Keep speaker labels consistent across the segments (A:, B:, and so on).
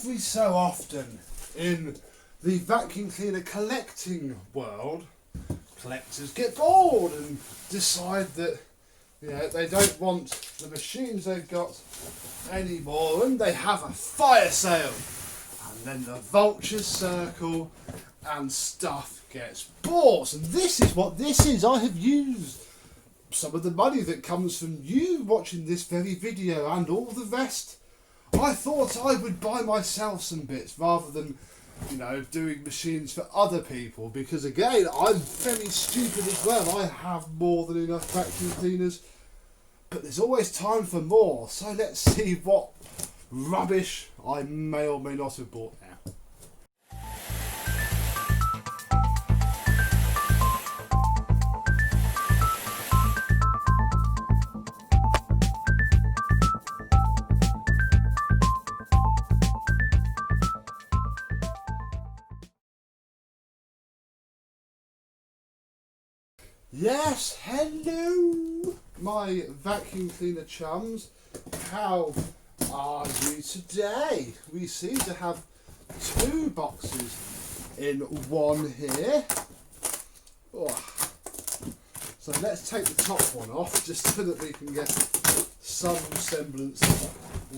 A: every so often in the vacuum cleaner collecting world, collectors get bored and decide that they don't want the machines they've got anymore, and they have a fire sale, and then the vultures circle and stuff gets bought. And this is what this is. I have used some of the money that comes from you watching this very video and all the rest. I thought I would buy myself some bits rather than, doing machines for other people, because again, I'm very stupid as well. I have more than enough vacuum cleaners, but there's always time for more. So let's see what rubbish I may or may not have bought now. Yes, hello, my vacuum cleaner chums. How are you today? We seem to have two boxes in one here. Oh. So let's take the top one off just so that we can get some semblance of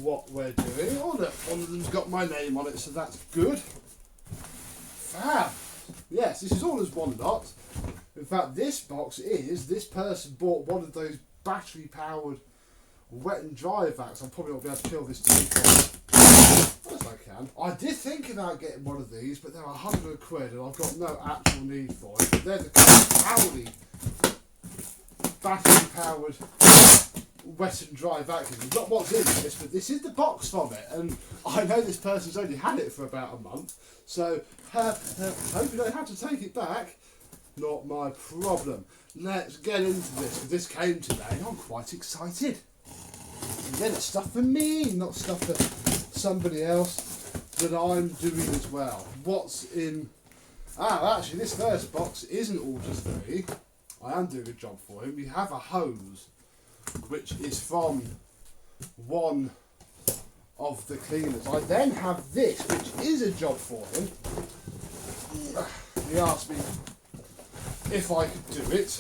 A: what we're doing. Oh look, one of them's got my name on it, so that's good. Fab. Yes, this is all as one lot. In fact, this person bought one of those battery powered wet and dry vacs. I'll probably not be able to kill this too as I can. I did think about getting one of these, but they're £100 and I've got no actual need for it. But they're the Audi battery powered wet and dry vacuum. Not what's in this, but this is the box from it, and I know this person's only had it for about a month, so hope you don't have to take it back. Not my problem. Let's get into this, because this came today. I'm quite excited. Again, it's stuff for me, not stuff for somebody else that I'm doing as well. What's in... actually, this first box isn't all just for me. I am doing a job for him. We have a hose, which is from one of the cleaners. I then have this, which is a job for him. He asked me if I could do it.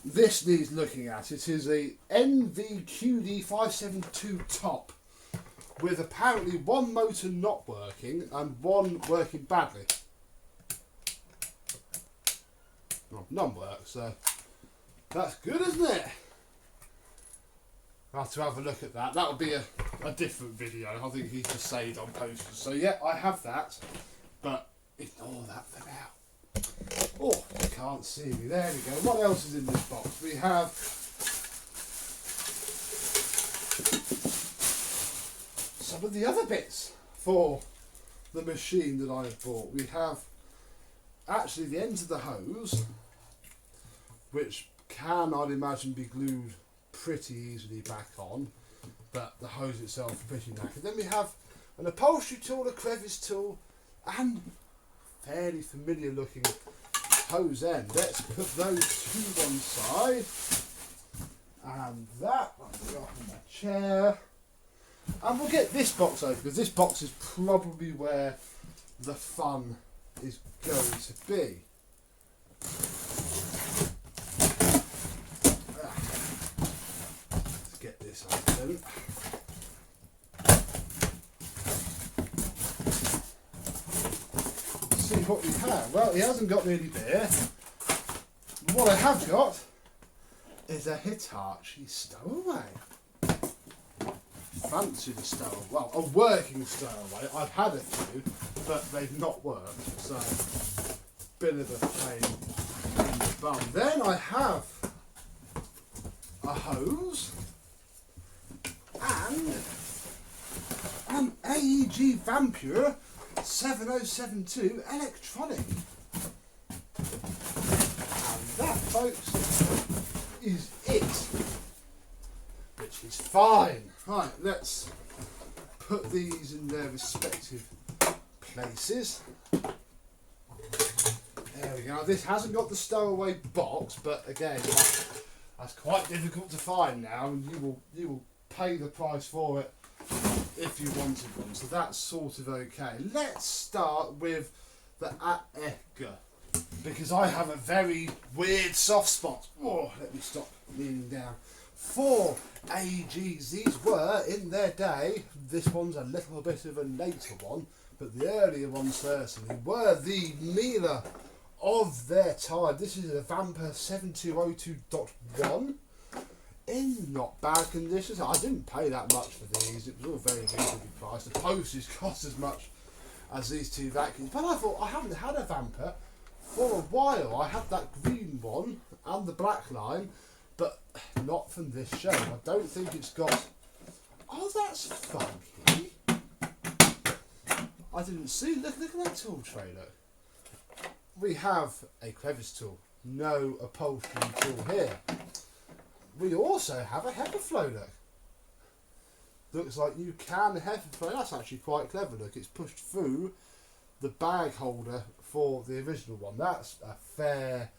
A: This needs looking at. It is a NVQD572 top with apparently one motor not working and one working badly. Well, none work, so that's good, isn't it? I'll have to have a look at that. That'll be a different video. I think he just saved on posters. So yeah, I have that, but ignore that for now. Oh, you can't see me. There we go. What else is in this box? We have some of the other bits for the machine that I've bought. We have actually the ends of the hose, which can, I'd imagine, be glued pretty easily back on, but the hose itself is pretty knackered. Then we have an upholstery tool, a crevice tool, and fairly familiar looking hose end. Let's put those to one side, and that I've got on my chair, and we'll get this box open, because this box is probably where the fun is going to be. Let's get this open. See what we have. Well, he hasn't got me any beer. What I have got is a Hitachi Stowaway. Fancy the Stowaway. Well, a working Stowaway. I've had a few, but they've not worked, so bit of a pain in the bum. Then I have a hose and an AEG Vampyr 7072 electronic. And that, folks, is it. Which is fine. Right, let's put these in their respective places. There we go. This hasn't got the stowaway box, but again, that's quite difficult to find now, and you will pay the price for it if you wanted one. So that's sort of okay. Let's start with the AEG, because I have a very weird soft spot. Oh, let me stop leaning down. For AEGs, these were, in their day, this one's a little bit of a later one, but the earlier ones certainly were the Miele of their time. This is a Vampyr 7202.1 in not bad conditions. I didn't pay that much for these, it was all very reasonably priced. The postage cost as much as these two vacuums, but I thought, I haven't had a Vampyr for a while. I had that green one and the black line, but not from this show. I don't think it's got... Oh, that's funky. I didn't see. Look at that tool tray, look. We have a crevice tool. No upholstery tool here. We also have a HEPA flow, look. Looks like you can HEPA flow. That's actually quite clever, look. It's pushed through the bag holder for the original one. That's a fair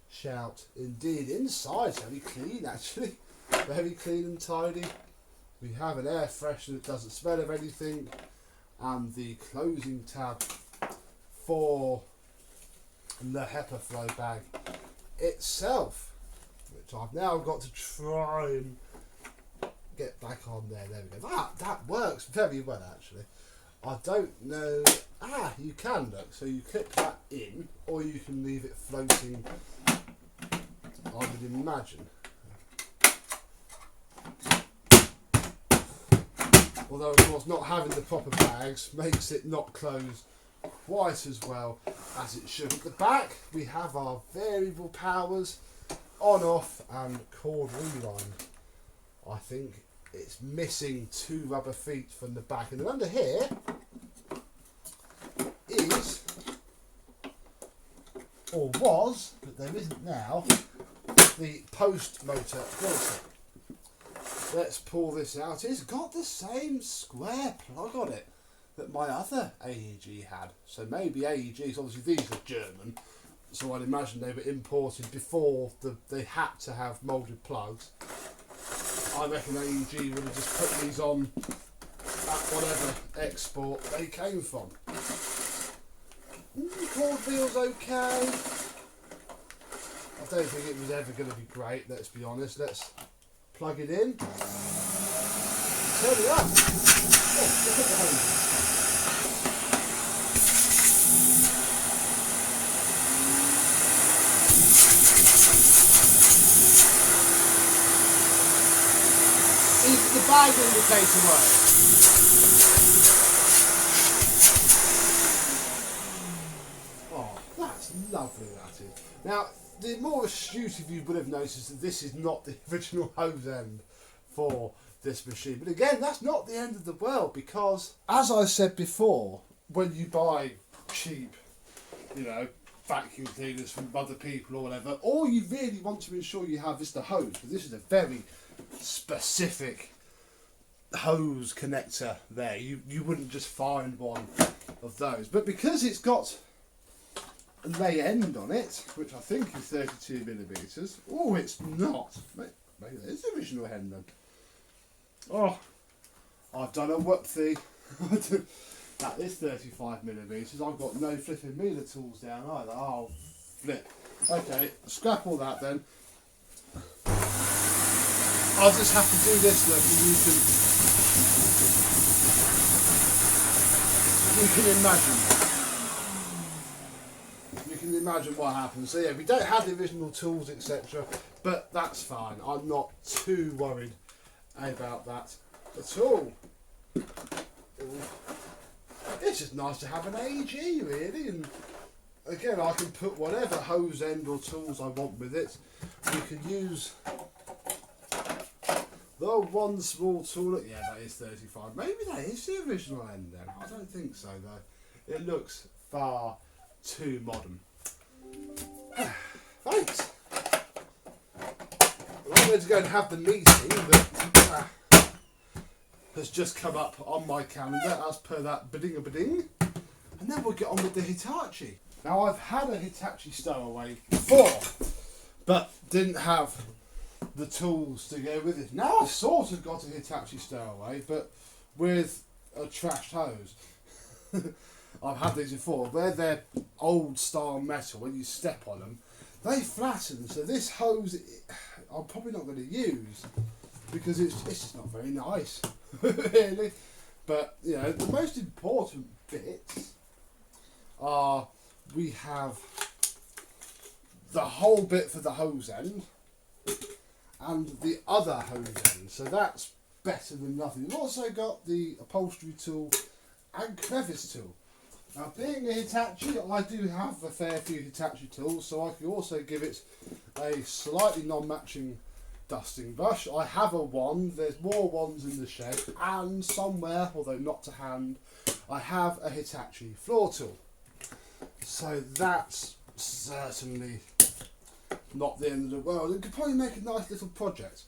A: shout indeed. Inside, very clean actually. Very clean and tidy. We have an air freshener that doesn't smell of anything. And the closing tab for the HEPA flow bag itself, which I've now got to try and get back on there. There we go. That works very well actually. I don't know. You can look. So you clip that in, or you can leave it floating, I would imagine. Although of course not having the proper bags makes it not close quite as well as it should. At the back we have our variable powers, on, off and cord rewind. I think it's missing 2 rubber feet from the back, and then under here is, or was, but there isn't now, the post motor filter. Let's pull this out. It's got the same square plug on it that my other AEG had. So maybe AEGs, obviously these are German, so I'd imagine they were imported before they had to have moulded plugs. I reckon AEG would have just put these on at whatever export they came from. Cord wheel's okay. I don't think it was ever going to be great, let's be honest. Let's plug it in. Turn it up. Oh, look at the hose. Is the bag indicator work? Oh, that's lovely, that is. Now, the more astute of you would have noticed that this is not the original hose end for this machine. But again, that's not the end of the world, because, as I said before, when you buy cheap, vacuum cleaners from other people or whatever, all you really want to ensure you have is the hose. But this is a very specific hose connector there. You wouldn't just find one of those. But because it's got a lay end on it, which I think is 32mm. Oh, it's not. Maybe that is the original end then. Oh, I've done a whoopsie. That is 35mm. I've got no flipping Miele tools down either. Oh, flip. Okay, scrap all that then. I'll just have to do this look, and you can imagine. You can imagine what happens. So yeah, we don't have the original tools, etc. But that's fine. I'm not too worried about that at all. It's just nice to have an AEG really, and again I can put whatever hose end or tools I want with it. You can use the one small tool. Yeah, that is 35. Maybe that is the original end then. I don't think so though. It looks far too modern. Thanks. I'm going to go and have the meeting that has just come up on my calendar as per that bidding, and then we'll get on with the Hitachi. Now I've had a Hitachi Stowaway before, but didn't have the tools to go with it. Now I've sort of got a Hitachi Stowaway, but with a trashed hose. I've had these before, where they're old style metal, when you step on them, they flatten. So this hose, I'm probably not going to use because it's just not very nice, really. But you know, the most important bits are we have the whole bit for the hose end and the other hose end. So that's better than nothing. You've also got the upholstery tool and crevice tool. Now, being a Hitachi, I do have a fair few Hitachi tools, so I can also give it a slightly non-matching dusting brush. I have a wand, there's more wands in the shed, and somewhere, although not to hand, I have a Hitachi floor tool. So that's certainly not the end of the world. It could probably make a nice little project.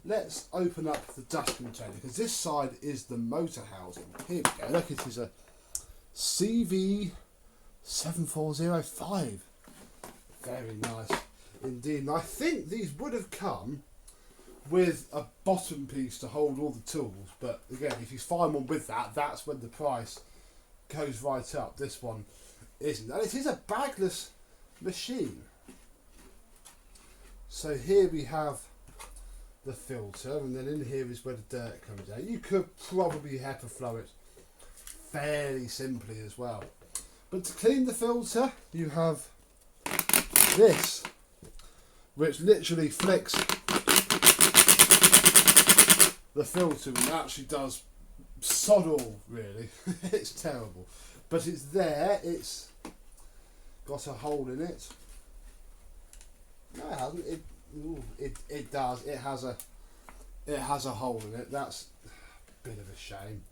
A: Let's open up the dust container, because this side is the motor housing. Here we go, look, it is a CV-7405. Very nice indeed. And I think these would have come with a bottom piece to hold all the tools, but again, if you find one with that, that's when the price goes right up. This one isn't, and it is a bagless machine. So here we have the filter, and then in here is where the dirt comes out. You could probably HEPA flow it fairly simply as well, but to clean the filter you have this, which literally flicks the filter and actually does sod all, really. It's terrible, but it's there. It's got a hole in it. No, it hasn't. It does. It has a hole in it. That's a bit of a shame.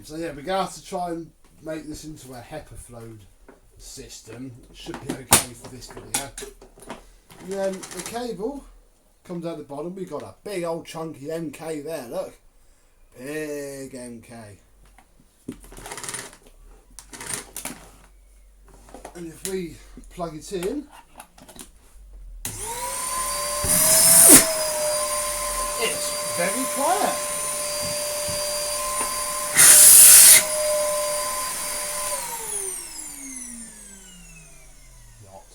A: So yeah, we're going to have to try and make this into a HEPA flowed system. It should be okay for this video. And then the cable comes out the bottom. We've got a big old chunky MK there, look. Big MK. And if we plug it in, it's very quiet. Not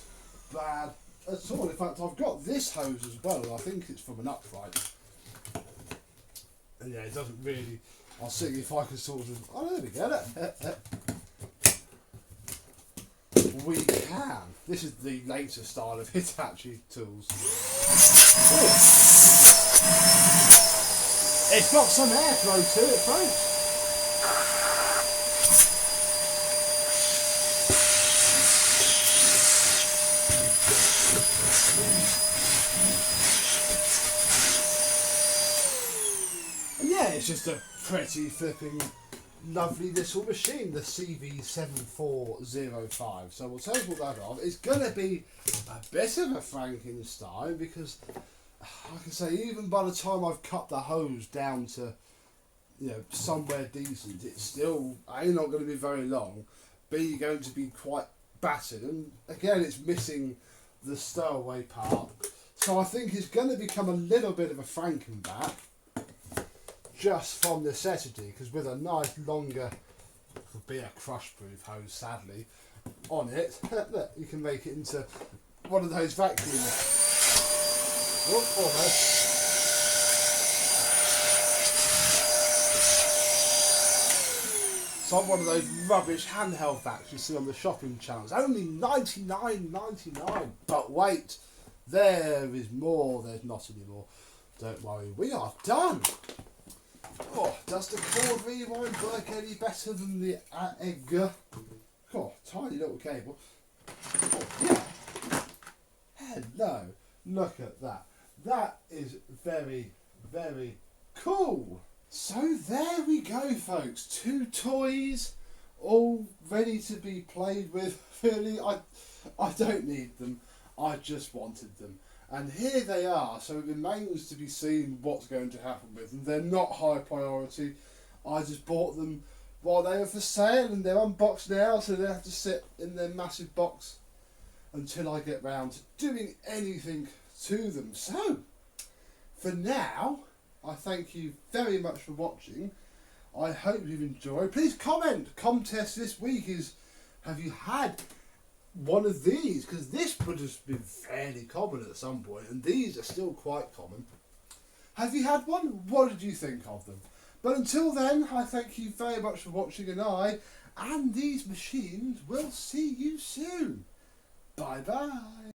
A: bad at all. In fact, I've got this hose as well, and I think it's from an upright. And yeah, it doesn't really. I'll see if I can sort of. Oh, there we go. We can. This is the later style of Hitachi tools. Ooh. It's got some airflow to it, folks. And yeah, it's just a pretty flipping lovely little machine, the CV-7405. So we'll take all that off. It's going to be a bit of a Frankenstein because, like I say, even by the time I've cut the hose down to, you know, somewhere decent, it's still A, not going to be very long, B, going to be quite battered, and again, it's missing the stowaway part. So I think it's going to become a little bit of a Frankenback, just from necessity, because with a nice longer, could be a crush-proof hose, sadly, on it, look, you can make it into one of those vacuums. Oh, almost. So one of those rubbish handheld vacs you see on the shopping channels. Only $99.99. But wait, there is more. There's not any more. Don't worry, we are done. Oh, does the cord rewind work any better than the AEG? Oh, tiny little cable. Oh, yeah. Hello, look at that. That is very, very cool. So there we go, folks. 2 toys, all ready to be played with. Really, I don't need them. I just wanted them. And here they are, so it remains to be seen what's going to happen with them. They're not high priority. I just bought them while they were for sale, and they're unboxed now, so they have to sit in their massive box until I get round to doing anything to them. So, for now, I thank you very much for watching. I hope you've enjoyed. Please comment. Contest this week is, have you had one of these? Because this would have been fairly common at some point, and these are still quite common. Have you had one? What did you think of them? But until then, I thank you very much for watching, and I and these machines will see you soon. Bye bye.